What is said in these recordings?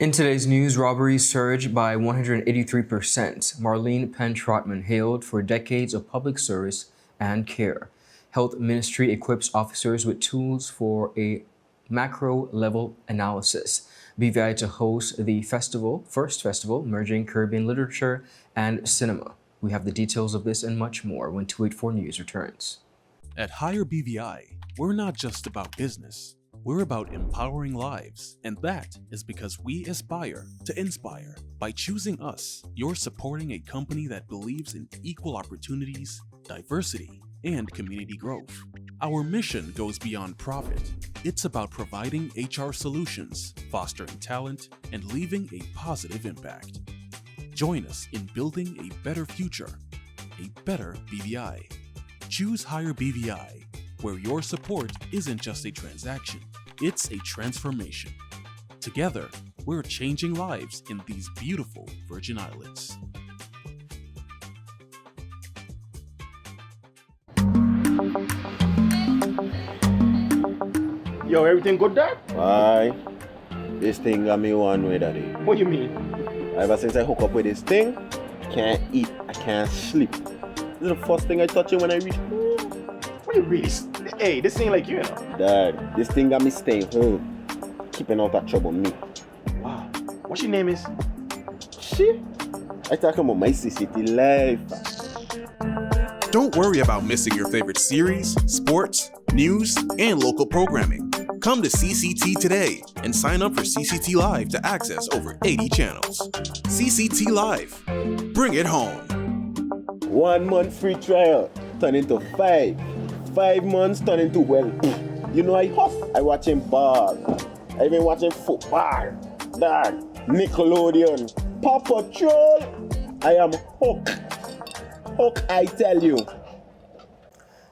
In today's news, robberies surged by 183%. Marlene PENN TROTMAN hailed for decades of public service and care. Health Ministry equips officers with tools for a macro-level analysis. BVI to host the first festival merging Caribbean literature and cinema. We have the details of this and much more when 284 News returns. At Higher BVI, we're not just about business. We're about empowering lives, and that is because we aspire to inspire. By choosing us, you're supporting a company that believes in equal opportunities, diversity, and community growth. Our mission goes beyond profit. It's about providing HR solutions, fostering talent, and leaving a positive impact. Join us in building a better future, a better BVI. Choose Higher BVI, where your support isn't just a transaction, it's a transformation. Together, we're changing lives in these beautiful Virgin Islands. Yo, everything good there? Aye. This thing got me one way, daddy. What do you mean? Ever since I hook up with this thing, I can't eat, I can't sleep. This is the first thing I touch it when I reach home. What do you really? Hey, this ain't like you know. Dad, this thing got me staying home, keeping out of trouble me. Wow. What your name is? Shit. I talking about my CCT life. Don't worry about missing your favorite series, sports, news, and local programming. Come to CCT today and sign up for CCT Live to access over 80 channels. CCT Live. Bring it home. 1 month free trial turn into 5. 5 months turn into, well, you know I hop. I watching ball. I even watching football. Dad, Nickelodeon, Paw Patrol. I am hooked. Hook, I tell you.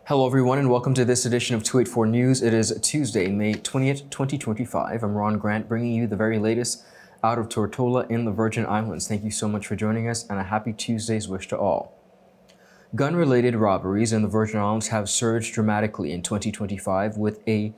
Hello everyone and welcome to this edition of 284 News. It is Tuesday, May 20th, 2025. I'm Ron Grant bringing you the very latest out of Tortola in the Virgin Islands. Thank you so much for joining us and a happy Tuesday's wish to all. Gun-related robberies in the Virgin Islands have surged dramatically in 2025 with a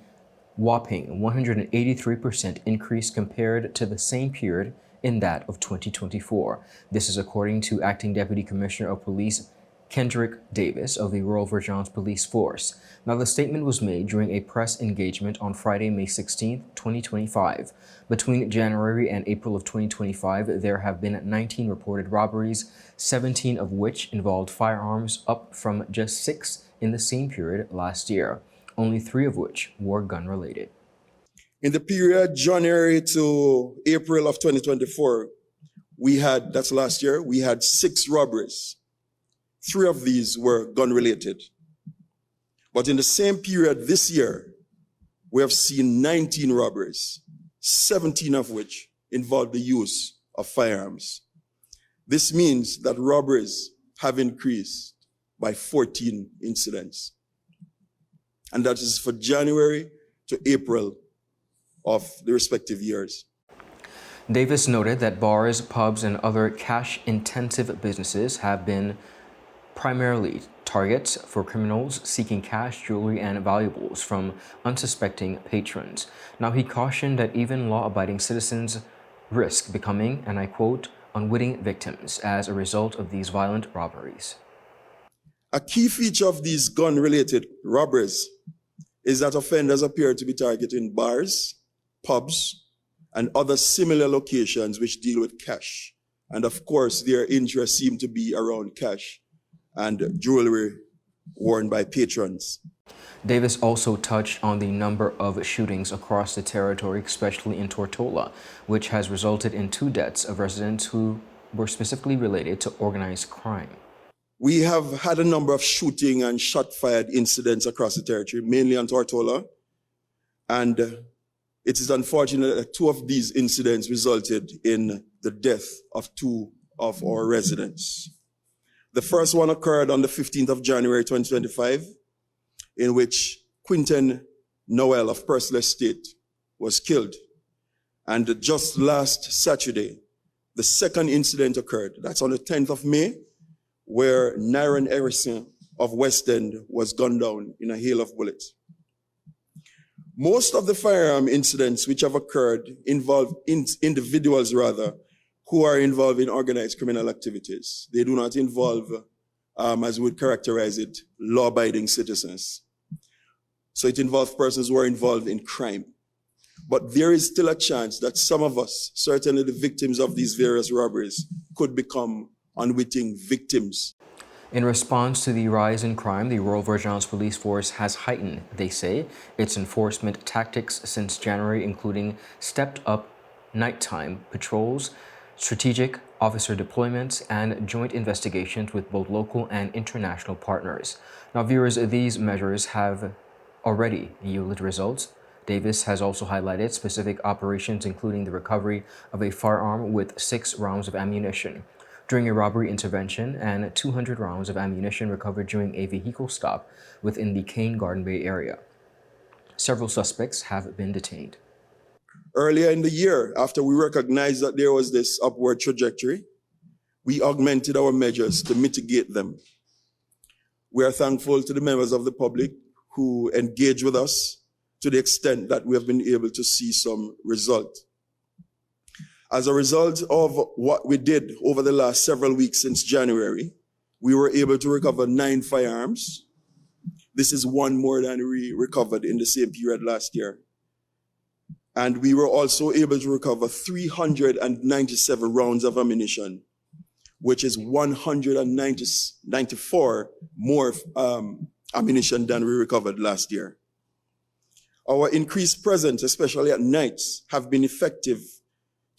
whopping 183% increase compared to the same period in that of 2024. This is according to Acting Deputy Commissioner of Police Kendrick Davis of the Royal Virgin Islands Police Force. Now, the statement was made during a press engagement on Friday, May 16, 2025. Between January and April of 2025, there have been 19 reported robberies, 17 of which involved firearms, up from just 6 in the same period last year, only 3 of which were gun-related. In the period January to April of 2024, that's last year, we had 6 robberies. 3 of these were gun-related. But in the same period this year, we have seen 19 robberies, 17 of which involved the use of firearms. This means that robberies have increased by 14 incidents. And that is for January to April of the respective years. Davis noted that bars, pubs, and other cash-intensive businesses have been primarily targets for criminals seeking cash, jewelry, and valuables from unsuspecting patrons. Now, he cautioned that even law-abiding citizens risk becoming, and I quote, unwitting victims as a result of these violent robberies. A key feature of these gun-related robberies is that offenders appear to be targeting bars, pubs, and other similar locations which deal with cash. And of course, their interests seem to be around cash and jewelry worn by patrons. Davis also touched on the number of shootings across the territory, especially in Tortola, which has resulted in 2 deaths of residents who were specifically related to organized crime. We have had a number of shooting and shot-fired incidents across the territory, mainly on Tortola, and it is unfortunate that 2 of these incidents resulted in the death of 2 of our residents. The first one occurred on the 15th of January 2025, in which Quinton Noel of Purcell Estate was killed. And just last Saturday, the second incident occurred. That's on the 10th of May, where Nyron Erison of West End was gunned down in a hail of bullets. Most of the firearm incidents which have occurred involve individuals who are involved in organized criminal activities. They do not involve, as we would characterize it, law-abiding citizens. So it involves persons who are involved in crime. But there is still a chance that some of us, certainly the victims of these various robberies, could become unwitting victims. In response to the rise in crime, the Royal Virgin Islands Police Force has heightened, they say, its enforcement tactics since January, including stepped-up nighttime patrols, strategic officer deployments, and joint investigations with both local and international partners. Now, viewers, these measures have already yielded results. Davis has also highlighted specific operations, including the recovery of a firearm with 6 rounds of ammunition during a robbery intervention and 200 rounds of ammunition recovered during a vehicle stop within the Cane Garden Bay area. Several suspects have been detained. Earlier in the year, after we recognized that there was this upward trajectory, we augmented our measures to mitigate them. We are thankful to the members of the public who engage with us to the extent that we have been able to see some result. As a result of what we did over the last several weeks since January, we were able to recover 9 firearms. This is 1 more than we recovered in the same period last year. And we were also able to recover 397 rounds of ammunition, which is 194 more ammunition than we recovered last year. Our increased presence, especially at nights, have been effective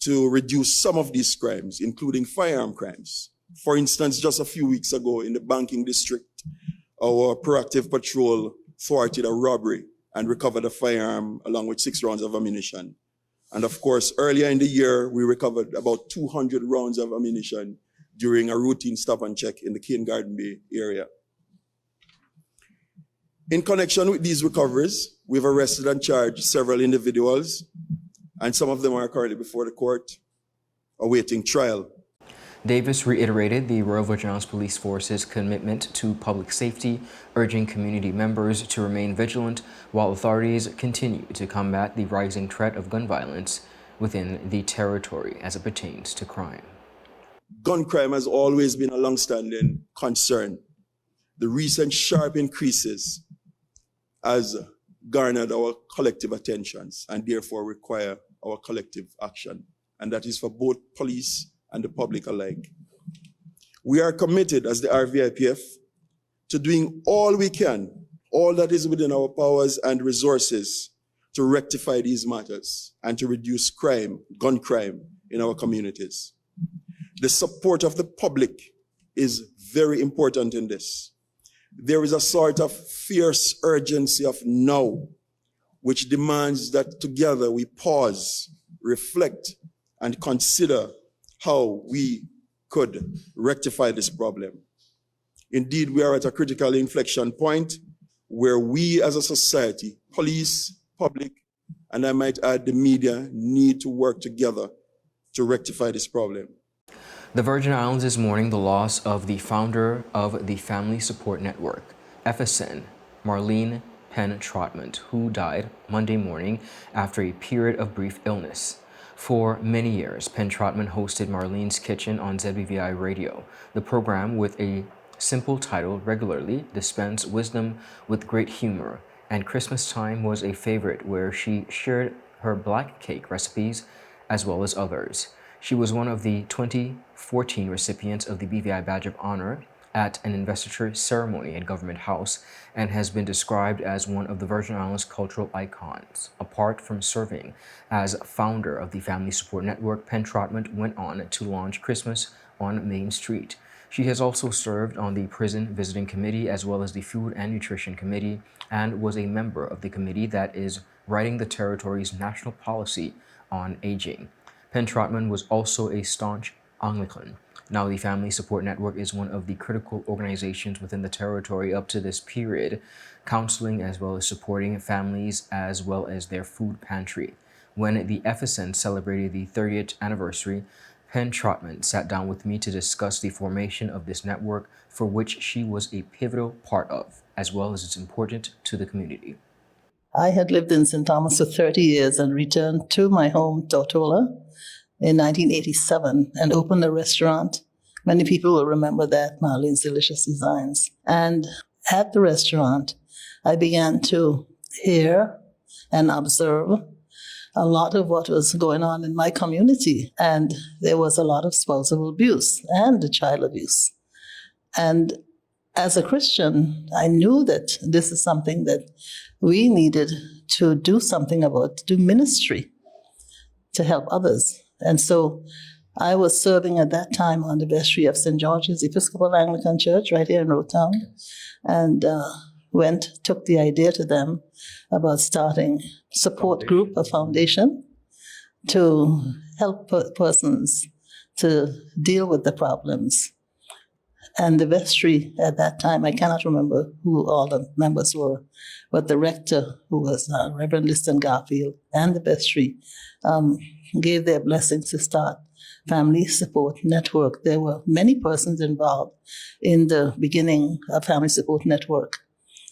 to reduce some of these crimes, including firearm crimes. For instance, just a few weeks ago in the banking district, our proactive patrol thwarted a robbery and recovered a firearm along with 6 rounds of ammunition. And of course, earlier in the year, we recovered about 200 rounds of ammunition during a routine stop and check in the Cane Garden Bay area. In connection with these recoveries, we've arrested and charged several individuals, and some of them are currently before the court, awaiting trial. Davis reiterated the Royal Virgin Islands Police Force's commitment to public safety, urging community members to remain vigilant while authorities continue to combat the rising threat of gun violence within the territory as it pertains to crime. Gun crime has always been a long-standing concern. The recent sharp increases has garnered our collective attentions and therefore require our collective action, and that is for both police and the public alike. We are committed as the RVIPF to doing all we can, all that is within our powers and resources to rectify these matters and to reduce crime, gun crime in our communities. The support of the public is very important in this. There is a sort of fierce urgency of now, which demands that together we pause, reflect, and consider how we could rectify this problem. Indeed, we are at a critical inflection point where we as a society, police, public, and I might add the media, need to work together to rectify this problem. The Virgin Islands is mourning the loss of the founder of the Family Support Network, FSN, Marlene PENN Trotman, who died Monday morning after a period of brief illness. For many years, PENN Trotman hosted Marlene's Kitchen on ZBVI Radio. The program, with a simple title, regularly dispensed wisdom with great humor, and Christmas time was a favorite where she shared her black cake recipes as well as others. She was one of the 2014 recipients of the BVI Badge of Honor at an investiture ceremony at Government House and has been described as one of the Virgin Islands cultural icons. Apart from serving as founder of the Family Support Network, PENN Trotman went on to launch Christmas on Main Street. She has also served on the Prison Visiting Committee as well as the Food and Nutrition Committee and was a member of the committee that is writing the territory's national policy on aging. PENN Trotman was also a staunch Anglican. Now, the Family Support Network is one of the critical organizations within the territory up to this period, counseling as well as supporting families as well as their food pantry. When the FSN celebrated the 30th anniversary, PENN Trotman sat down with me to discuss the formation of this network, for which she was a pivotal part of, as well as its importance to the community. I had lived in St. Thomas for 30 years and returned to my home, Tortola, in 1987 and opened a restaurant. Many people will remember that, Marlene's Delicious Designs. And at the restaurant, I began to hear and observe a lot of what was going on in my community. And there was a lot of spousal abuse and child abuse. And as a Christian, I knew that this is something that we needed to do something about, to do ministry, to help others. And so I was serving at that time on the vestry of St. George's Episcopal Anglican Church right here in Rotown, and took the idea to them about starting a support group, a foundation, to help persons to deal with the problems. And the vestry at that time, I cannot remember who all the members were, but the rector, who was Reverend Liston Garfield, and the vestry gave their blessings to start Family Support Network. There were many persons involved in the beginning of Family Support Network.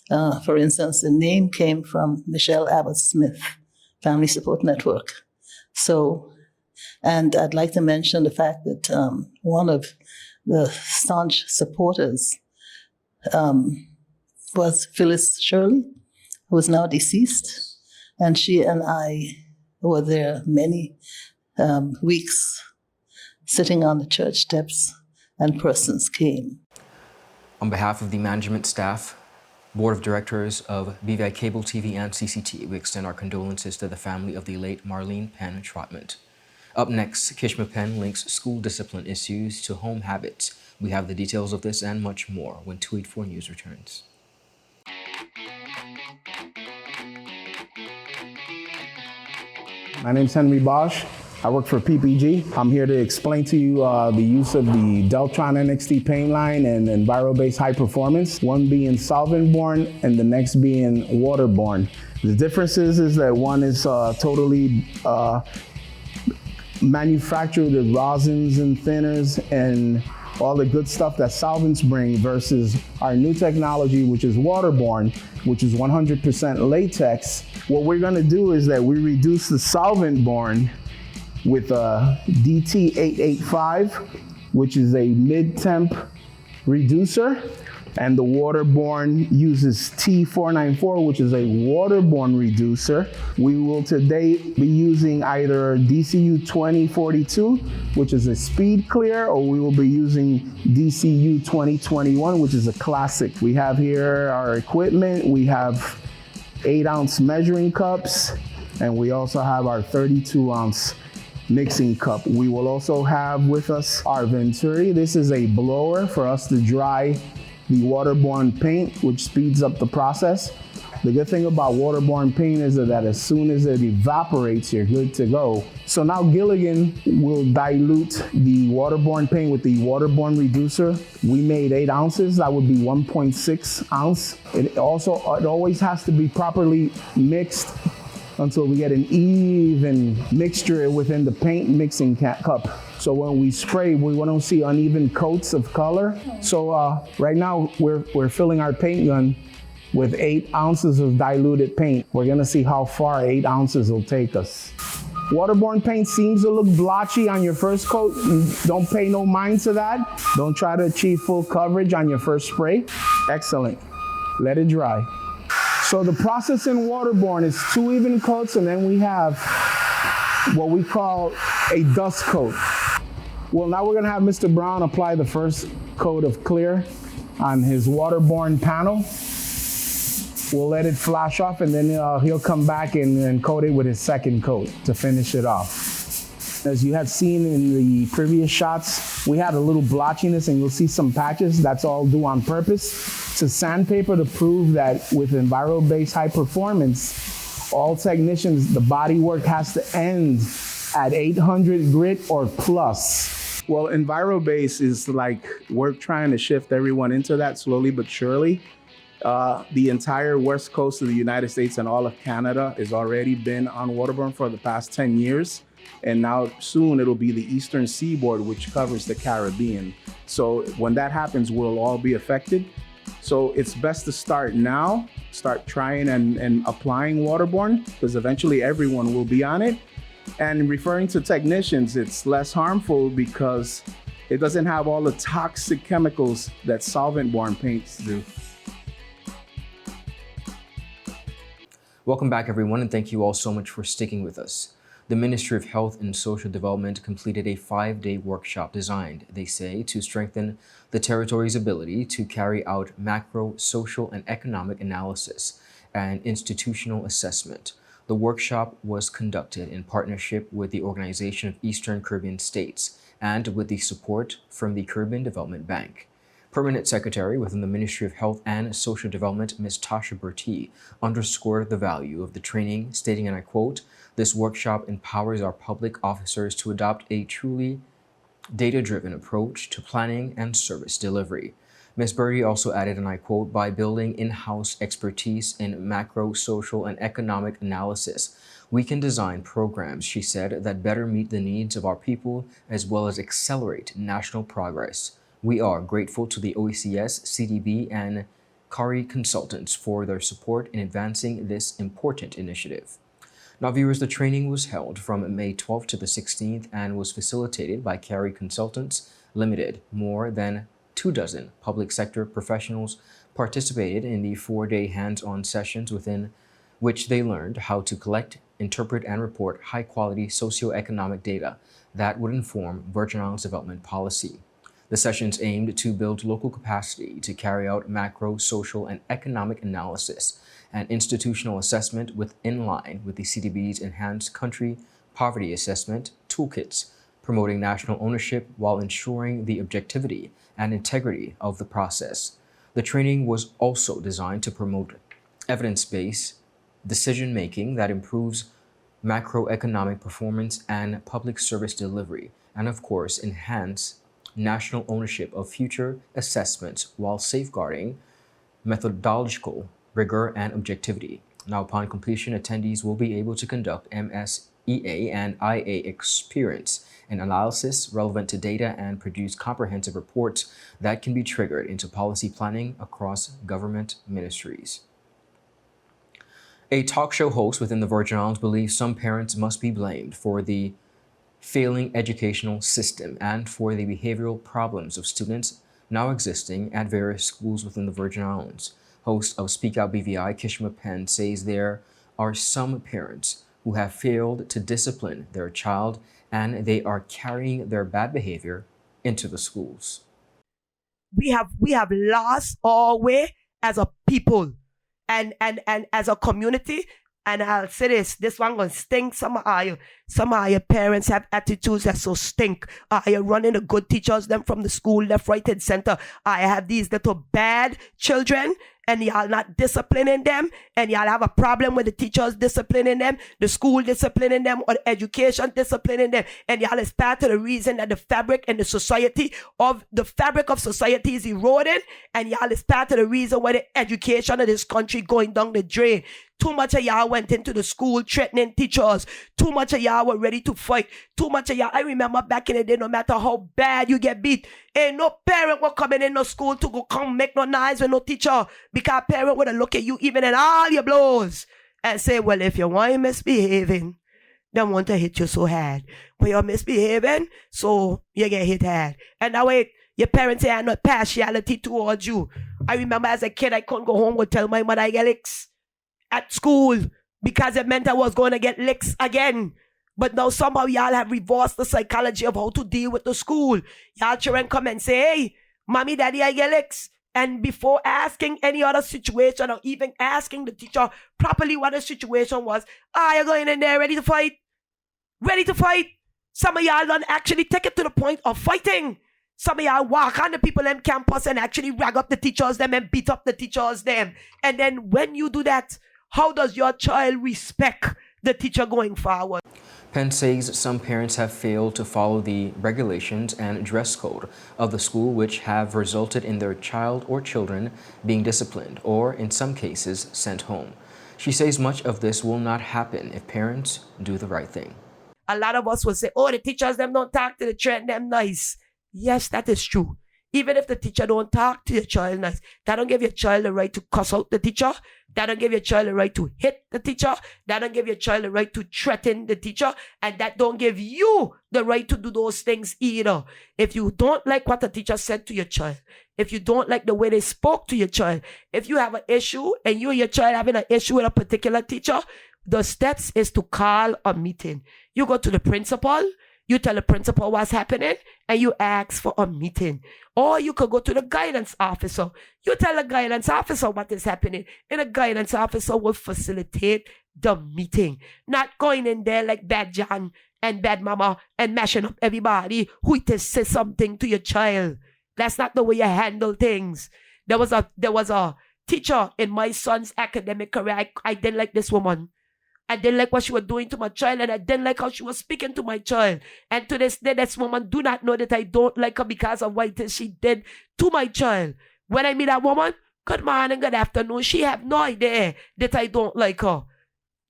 For instance, the name came from Michelle Abbott Smith, Family Support Network. So, and I'd like to mention the fact that one of the staunch supporters was Phyllis Shirley, who is now deceased. And she and I were there many weeks sitting on the church steps, and persons came. On behalf of the management staff, Board of Directors of BVI Cable TV and CCT, we extend our condolences to the family of the late Marlene PENN Trotman. Up next, KISHMA PENN links school discipline issues to home habits. We have the details of this and much more when 284 News returns. My name's Henry Bosch. I work for PPG. I'm here to explain to you the use of the Deltron NXT paint line and Enviro-based high performance, one being solvent-borne and the next being waterborne. The difference is that one is totally manufactured with rosins and thinners and all the good stuff that solvents bring versus our new technology, which is waterborne, which is 100% latex. What we're gonna do is that we reduce the solvent-borne with a DT885, which is a mid-temp reducer, and the waterborne uses T494, which is a waterborne reducer. We will today be using either DCU 2042, which is a speed clear, or we will be using DCU 2021, which is a classic. We have here our equipment. We have 8-ounce measuring cups, and we also have our 32-ounce mixing cup. We will also have with us our Venturi. This is a blower for us to dry the waterborne paint, which speeds up the process. The good thing about waterborne paint is that as soon as it evaporates, you're good to go. So now Gilligan will dilute the waterborne paint with the waterborne reducer. We made 8 ounces, that would be 1.6 ounce. It always has to be properly mixed until we get an even mixture within the paint mixing cup. So when we spray, we don't see uneven coats of color. So right now we're filling our paint gun with 8 ounces of diluted paint. We're gonna see how far 8 ounces will take us. Waterborne paint seems to look blotchy on your first coat. Don't pay no mind to that. Don't try to achieve full coverage on your first spray. Excellent, let it dry. So the process in waterborne is 2 even coats, and then we have what we call a dust coat. Well, now we're gonna have Mr. Brown apply the first coat of clear on his waterborne panel. We'll let it flash off, and then he'll come back and coat it with his second coat to finish it off. As you have seen in the previous shots, we had a little blotchiness, and you'll see some patches. That's all due on purpose to sandpaper to prove that with Enviro-based high performance, all technicians, the body work has to end at 800 grit or plus. Well, Enviro-based is like we're trying to shift everyone into that slowly but surely. The entire west coast of the United States and all of Canada has already been on waterborne for the past 10 years. And now soon it'll be the eastern seaboard, which covers the Caribbean. So when that happens, we'll all be affected. So it's best to start now start trying and applying waterborne, because eventually everyone will be on it. And referring to technicians, it's less harmful because it doesn't have all the toxic chemicals that solvent-borne paints do. Welcome back, everyone, and thank you all so much for sticking with us. The Ministry of Health and Social Development completed a 5-day workshop designed, they say, to strengthen the territory's ability to carry out macro, social, and economic analysis and institutional assessment. The workshop was conducted in partnership with the Organization of Eastern Caribbean States and with the support from the Caribbean Development Bank. Permanent Secretary within the Ministry of Health and Social Development, Ms. Tasha Bertie, underscored the value of the training, stating, and I quote, "This workshop empowers our public officers to adopt a truly data-driven approach to planning and service delivery." Ms. Bertie also added, and I quote, "By building in-house expertise in macro, social, and economic analysis, we can design programs," she said, "that better meet the needs of our people as well as accelerate national progress. We are grateful to the OECS, CDB, and CARI consultants for their support in advancing this important initiative." Now, viewers, the training was held from May 12th to the 16th and was facilitated by CARI Consultants Limited. More than 24 public sector professionals participated in the 4-day hands-on sessions within which they learned how to collect, interpret, and report high-quality socioeconomic data that would inform Virgin Islands development policy. The sessions aimed to build local capacity to carry out macro, social, and economic analysis and institutional assessment in line with the CDB's enhanced country poverty assessment toolkits, promoting national ownership while ensuring the objectivity and integrity of the process. The training was also designed to promote evidence-based decision-making that improves macroeconomic performance and public service delivery, and of course, enhance national ownership of future assessments while safeguarding methodological rigor and objectivity. Now, upon completion, attendees will be able to conduct MSEA and IA experience and analysis relevant to data and produce comprehensive reports that can be triggered into policy planning across government ministries. A talk show host within the Virgin Islands believes some parents must be blamed for the failing educational system and for the behavioral problems of students now existing at various schools within the Virgin Islands. Host of Speak Out BVI, KISHMA PENN, says there are some parents who have failed to discipline their child and they are carrying their bad behavior into the schools. We have lost our way as a people and as a community. And I'll say this one gonna stink. Some of your parents have attitudes that so stink. You're running the good teachers, them from the school, left, right, and center. I have these little bad children, and y'all not disciplining them, and y'all have a problem with the teachers disciplining them, the school disciplining them, or the education disciplining them, and y'all is part of the reason that the fabric of society is eroding, and y'all is part of the reason why the education of this country going down the drain. Too much of y'all went into the school threatening teachers. Too much of y'all were ready to fight. Too much of y'all, I remember back in the day, no matter how bad you get beat, ain't no parent will come in no school to go come make no noise with no teacher, because parent would have look at you even in all your blows and say, well, if you want misbehaving, they want to hit you so hard. But you're misbehaving, so you get hit hard. And that way, your parents say, I have no partiality towards you. I remember as a kid, I couldn't go home and tell my mother I get licks at school because it meant I was going to get licks again. But now somehow y'all have reversed the psychology of how to deal with the school. Y'all children come and say, hey, mommy, daddy, I get licks. And before asking any other situation or even asking the teacher properly what the situation was, you're going in there ready to fight? Ready to fight? Some of y'all don't actually take it to the point of fighting. Some of y'all walk on the people on campus and actually rag up the teachers them and beat up the teachers them. And then when you do that, how does your child respect the teacher going forward? PENN says some parents have failed to follow the regulations and dress code of the school, which have resulted in their child or children being disciplined or, in some cases, sent home. She says much of this will not happen if parents do the right thing. A lot of us will say, oh, the teachers them don't talk to the children them nice. Yes, that is true. Even if the teacher don't talk to your child nice, that don't give your child the right to cuss out the teacher. That don't give your child the right to hit the teacher. That don't give your child the right to threaten the teacher. And that don't give you the right to do those things either. If you don't like what the teacher said to your child, if you don't like the way they spoke to your child, if you have an issue and you and your child having an issue with a particular teacher, the steps is to call a meeting. You go to the principal, you tell the principal what's happening, and you ask for a meeting. Or you could go to the guidance officer. You tell the guidance officer what is happening, and the guidance officer will facilitate the meeting. Not going in there like Bad John and Bad Mama and mashing up everybody who it say something to your child. That's not the way you handle things. There was a teacher in my son's academic career. I didn't like this woman. I didn't like what she was doing to my child, and I didn't like how she was speaking to my child. And to this day, this woman do not know that I don't like her because of what it is she did to my child. When I meet that woman, good morning, good afternoon, she have no idea that I don't like her.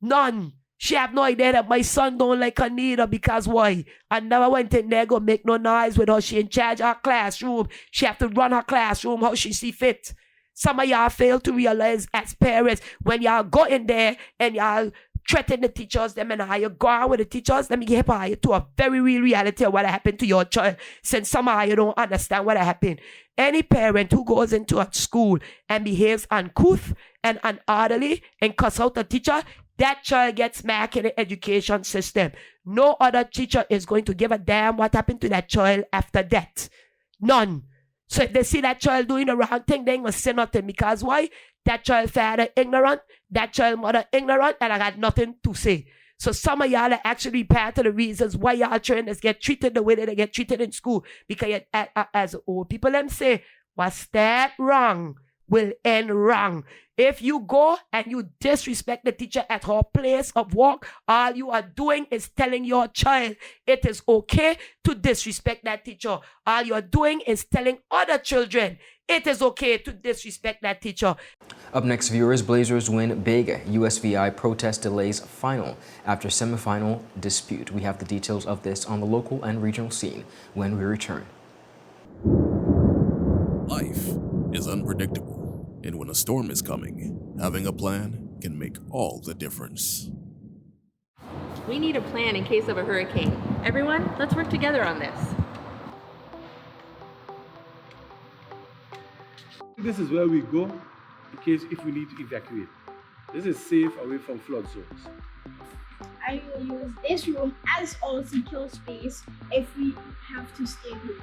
None. She have no idea that my son don't like her neither, because why? I never went in there go make no noise with her. She in charge of her classroom. She have to run her classroom how she see fit. Some of y'all fail to realize as parents, when y'all go in there and y'all threaten the teachers, them and how you go on with the teachers, let me get you to a very real reality of what happened to your child, since somehow you don't understand what happened. Any parent who goes into a school and behaves uncouth and unorderly and cuss out the teacher, that child gets smacked in the education system. No other teacher is going to give a damn what happened to that child after that. None. So if they see that child doing the wrong thing, they ain't gonna say nothing, because why? That child father ignorant, that child mother ignorant, and I got nothing to say. So some of y'all are actually part of the reasons why y'all children get treated the way that they get treated in school. Because as old people them say, what's that wrong will end wrong. If you go and you disrespect the teacher at her place of work, all you are doing is telling your child it is okay to disrespect that teacher. All you are doing is telling other children it is okay to disrespect that teacher. Up next, viewers, Blazers win big. USVI protest delays final after semifinal dispute. We have the details of this on the local and regional scene when we return. Life is unpredictable, and when a storm is coming, having a plan can make all the difference. We need a plan in case of a hurricane. Everyone, let's work together on this. This is where we go in case if we need to evacuate. This is safe away from flood zones. I will use this room as our secure space if we have to stay home.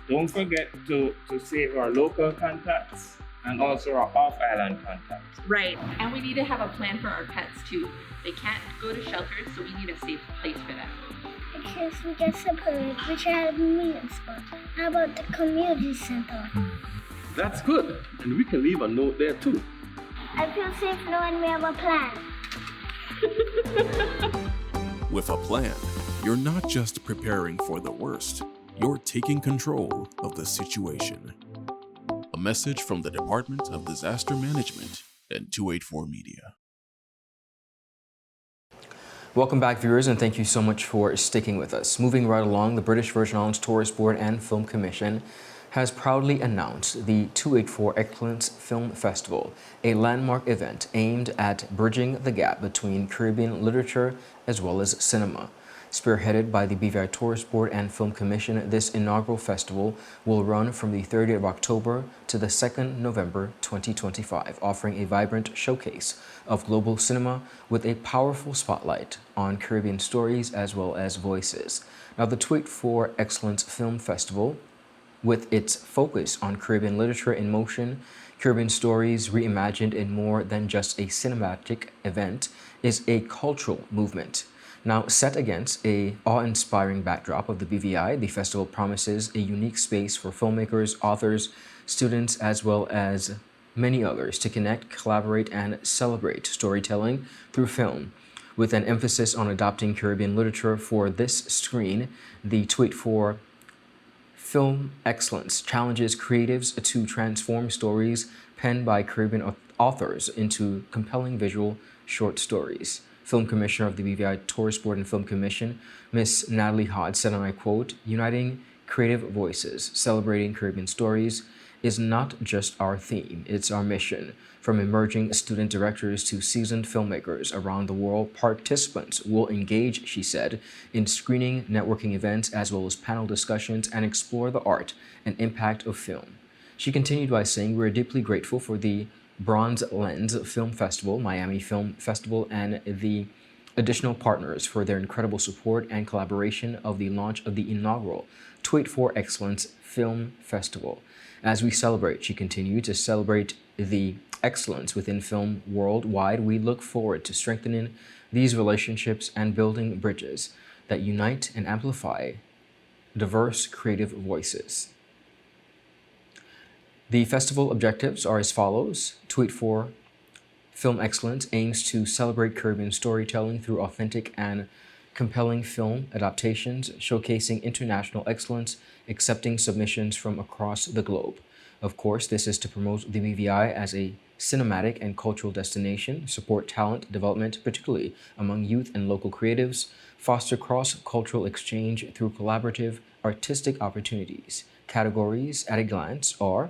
Don't forget to save our local contacts and also our off-island contacts. Right, and we need to have a plan for our pets too. They can't go to shelters, so we need a safe place for them. In case we get separated, we should have a meeting spot. How about the community center? That's good, and we can leave a note there too. I feel safe knowing we have a plan. With a plan, you're not just preparing for the worst, you're taking control of the situation. A message from the Department of Disaster Management and 284 Media. Welcome back, viewers, and thank you so much for sticking with us. Moving right along, the British Virgin Islands Tourist Board and Film Commission has proudly announced the 284 Excellence Film Festival, a landmark event aimed at bridging the gap between Caribbean literature as well as cinema. Spearheaded by the BVI Tourist Board and Film Commission, this inaugural festival will run from the 30th of October to the 2nd November 2025, offering a vibrant showcase of global cinema with a powerful spotlight on Caribbean stories as well as voices. Now, the 284 Excellence Film Festival, with its focus on Caribbean literature in motion, Caribbean stories reimagined in more than just a cinematic event, is a cultural movement. Now, set against an awe-inspiring backdrop of the BVI, the festival promises a unique space for filmmakers, authors, students, as well as many others to connect, collaborate, and celebrate storytelling through film. With an emphasis on adopting Caribbean literature for this screen, the 284 Film Excellence challenges creatives to transform stories penned by Caribbean authors into compelling visual short stories. Film Commissioner of the BVI Tourist Board and Film Commission, Ms. Natalie Hodge, said, and I quote, "Uniting creative voices, celebrating Caribbean stories is not just our theme, it's our mission. From emerging student directors to seasoned filmmakers around the world, participants will engage, she said, in screening, networking events, as well as panel discussions and explore the art and impact of film. She continued by saying, "We're deeply grateful for the Bronze Lens Film Festival, Miami Film Festival, and the additional partners for their incredible support and collaboration of the launch of the inaugural Tweet for Excellence Film Festival. As we celebrate," she continued, "to celebrate the excellence within film worldwide, we look forward to strengthening these relationships and building bridges that unite and amplify diverse creative voices." The festival objectives are as follows. Tweet for Film Excellence aims to celebrate Caribbean storytelling through authentic and compelling film adaptations, showcasing international excellence, accepting submissions from across the globe. Of course, this is to promote the BVI as a cinematic and cultural destination, support talent development, particularly among youth and local creatives, foster cross-cultural exchange through collaborative artistic opportunities. Categories at a glance are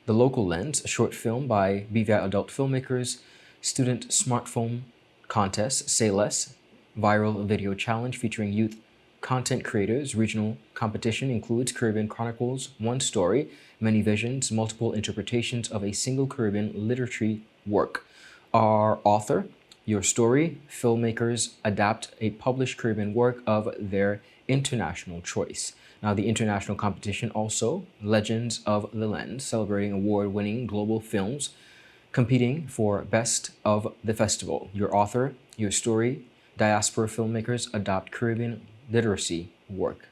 the Local Lens, a short film by BVI adult filmmakers, Student Smartphone Contest, Say Less, Viral Video Challenge featuring youth content creators. Regional competition includes Caribbean Chronicles, One Story, Many Visions, multiple interpretations of a single Caribbean literary work. Our author, Your Story, filmmakers adapt a published Caribbean work of their international choice. Now, the international competition also, Legends of the Lens, celebrating award-winning global films, competing for Best of the Festival. Your author, Your Story, diaspora filmmakers adopt Caribbean literacy work.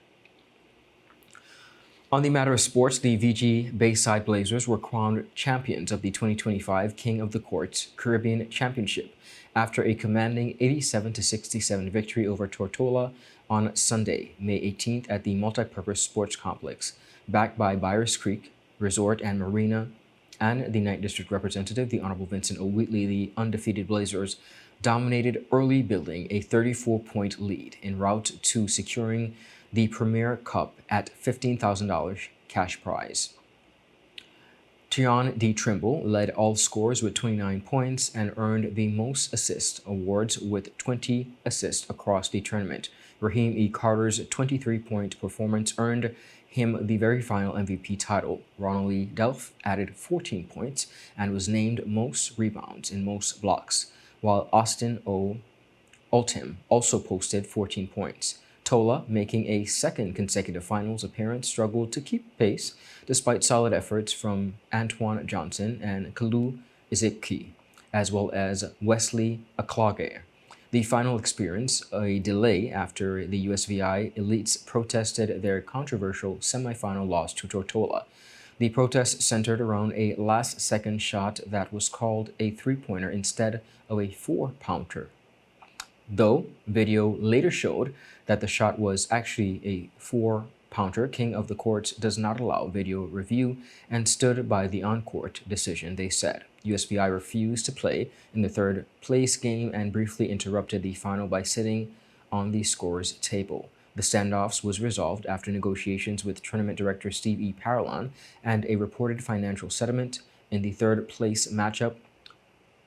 On the matter of sports, the VG Bayside Blazers were crowned champions of the 2025 King of the Courts Caribbean Championship after a commanding 87-67 victory over Tortola on Sunday, May 18th at the Multipurpose Sports Complex, backed by Byers Creek Resort and Marina and the 9th District Representative, the Honorable Vincent O. Wheatley. The undefeated Blazers dominated early, building a 34-point lead en route to securing the Premier Cup at $15,000 cash prize. Tion D. Trimble led all scorers with 29 points and earned the most assist awards with 20 assists across the tournament. Raheem E. Carter's 23-point performance earned him the very final MVP title. Ronald Lee Delph added 14 points and was named most rebounds and most blocks, while Austin O. Ultim also posted 14 points. Tola, making a second consecutive finals appearance, struggled to keep pace despite solid efforts from Antoine Johnson and Kalu Iziki, as well as Wesley Aklage. The final experienced a delay after the USVI elites protested their controversial semifinal loss to Tortola. The protest centered around a last-second shot that was called a three-pointer instead of a four-pounder. Though video later showed that the shot was actually a four-pounder, King of the Courts does not allow video review and stood by the on-court decision, they said. USVI refused to play in the third place game and briefly interrupted the final by sitting on the scorer's table. The standoffs was resolved after negotiations with tournament director Steve E. Parolin and a reported financial settlement. In the third place matchup,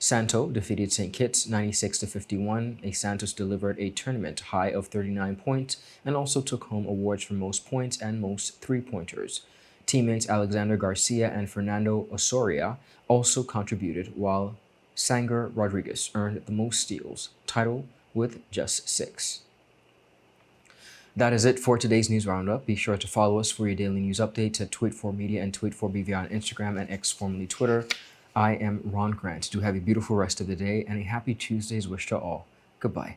Santo defeated St. Kitts 96-51. Santos delivered a tournament high of 39 points and also took home awards for most points and most three-pointers. Teammates Alexander Garcia and Fernando Osoria also contributed, while Sanger Rodriguez earned the most steals, title with just 6. That is it for today's news roundup. Be sure to follow us for your daily news updates at Tweet4Media and Tweet4BVI on Instagram and X, formerly Twitter. I am Ron Grant. Do have a beautiful rest of the day and a happy Tuesday's wish to all. Goodbye.